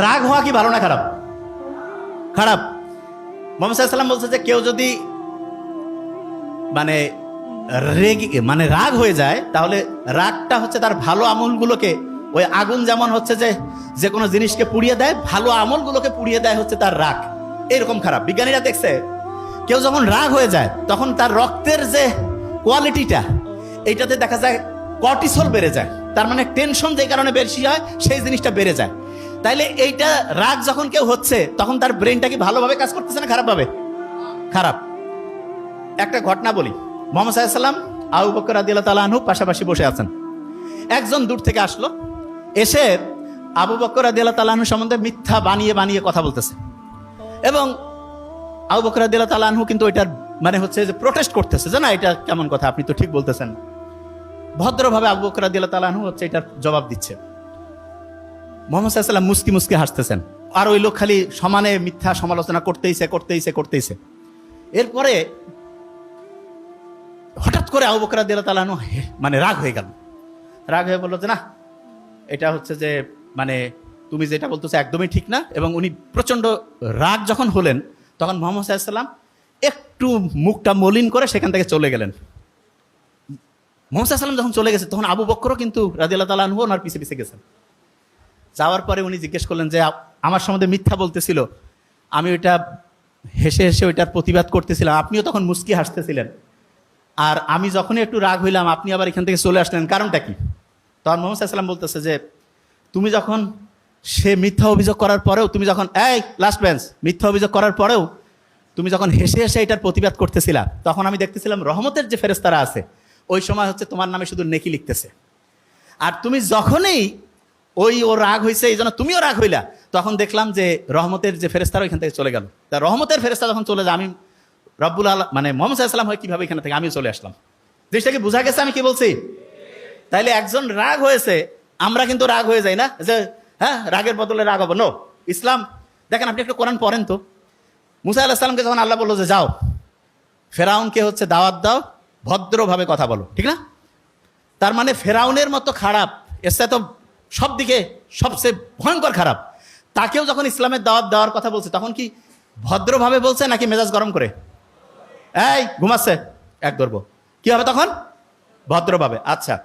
রাগ হওয়া কি ভালো না খারাপ? খারাপ। মুহাম্মদ সাল্লাল্লাহু আলাইহি ওয়াসাল্লাম বলছে যে কেউ যদি মানে রাগ হয়ে যায়, তাহলে রাগটা হচ্ছে তার ভালো আমলগুলোকে, ওই আগুন যেমন হচ্ছে যে কোনো জিনিসকে পুড়িয়ে দেয়, ভালো আমলগুলোকে পুড়িয়ে দেয় হচ্ছে তার রাগ। এরকম খারাপ। বিজ্ঞানীরা দেখছে কেউ যখন রাগ হয়ে যায় তখন তার রক্তের যে কোয়ালিটিটা, এইটাতে দেখা যায় কর্টিসল বেড়ে যায়। তার মানে টেনশন যে কারণে বেশি হয় সেই জিনিসটা বেড়ে যায়। তাইলে এইটা রাগ যখন কেউ হচ্ছে তখন তার ব্রেনটা কি ভালোভাবে কাজ করতেছে না খারাপভাবে? খারাপ। একটা ঘটনা বলি। মুহাম্মদ সাল্লাল্লাহু আলাইহি ওয়াসাল্লাম, আবু বকর রাদিয়াল্লাহু তাআলা আনহু পাশাপাশি বসে আছেন। একজন দূর থেকে আসলো, এসে আবু বকর রাদিয়াল্লাহু তাআলা আনহু সম্বন্ধে মিথ্যা বানিয়ে বানিয়ে কথা বলতেছে। এবং আবু বকর রাদিয়াল্লাহু তাআলা আনহু কিন্তু এটার মানে হচ্ছে যে প্রোটেস্ট করতেছে যে না, এটা কেমন কথা, আপনি তো ঠিক বলতেছেন। ভদ্রভাবে আবু বকর রাদিয়াল্লাহু তাআলা আনহু হচ্ছে এটার জবাব দিচ্ছে। মুহাম্মদ সাল্লাল্লাহু আলাইহি ওয়াসাল্লাম মুস্কি মুস্কি হাসতেছেন, আর ওই লোক খালি সমানে মিথ্যা সমালোচনা করতেইছে। এরপরে হঠাৎ করে আবু বকর রাদিয়াল্লাহু তাআলা আনহু মানে রাগ হয়ে গেল। রাগ হয়ে বলল যে না, এটা হচ্ছে যে মানে তুমি যেটা বলতেছো একদমই ঠিক না। এবং উনি প্রচন্ড রাগ যখন হলেন তখন মুহাম্মদ সাল্লাল্লাহু আলাইহি ওয়াসাল্লাম একটু মুখটা মলিন করে সেখান থেকে চলে গেলেন। মুহাম্মদ সাল্লাল্লাহু আলাইহি ওয়াসাল্লাম যখন চলে গেছে তখন আবু বকরও কিন্তু রাদিয়াল্লাহু তাআলা আনহু ওনার পিছে পিছে গেছেন। যাওয়ার পরে উনি জিজ্ঞেস করলেন যে আমার সম্বন্ধে মিথ্যা বলতেছিল, আমি ওইটা হেসে হেসে ওইটার প্রতিবাদ করতেছিলাম, আপনিও তখন মুস্কি হাসতেছিলেন, আর আমি যখনই একটু রাগ হইলাম আপনি আবার এখান থেকে চলে আসলেন, কারণটা কি? তখন মুহাম্মদ সাল্লাল্লাহু আলাইহি ওয়াসাল্লাম বলতেছে যে তুমি যখন সে মিথ্যা অভিযোগ করার পরেও, তুমি যখন লাস্ট বেঞ্চ মিথ্যা অভিযোগ করার পরেও তুমি যখন হেসে হেসে এটার প্রতিবাদ করতেছিলা, তখন আমি দেখতেছিলাম রহমতের যে ফেরেশতারা আছে ওই সময় হচ্ছে তোমার নামে শুধু নেকি লিখতেছে। আর তুমি যখনই ও রাগ হয়েছে এই জন্য তুমিও রাগ হইলা, তখন দেখলাম যে রহমতের যে ফেরেশতারা ওইখান থেকে চলে গেল। তা রহমতের ফেরেশতা যখন চলে যায়, আমি রব্বুল আলামিন মানে মুহাম্মদ সাল্লাল্লাহু আলাইহি ওয়াসাল্লাম হয় কিভাবে এখান থেকে আমিও চলে আসলাম। জিনিসটাকে বোঝা গেছে আমি কি বলছি? তাইলে একজন রাগ হয়েছে, আমরা কিন্তু রাগ হয়ে যাই না যে হ্যাঁ রাগের বদলে রাগ হবো। নো, ইসলাম দেখেন, আপনি একটু কোরআন পড়েন তো। মুসা আলাইহিস সালামকে যখন আল্লাহ বললো যে যাও ফেরাউনকে হচ্ছে দাওয়াত দাও, ভদ্রভাবে কথা বলো, ঠিক না? তার মানে ফেরাউনের মতো খারাপ, এসে তো সব দিকে সবচেয়ে ভয়ঙ্কর খারাপ, তাকেও যখন ইসলামের দাওয়াত দেওয়ার কথা বলছে তখন কি ভদ্রভাবে বলছে নাকি মেজাজ গরম করে? ঘুমাচ্ছে এক ধরবো, কি হবে তখন? ভদ্রভাবে। আচ্ছা,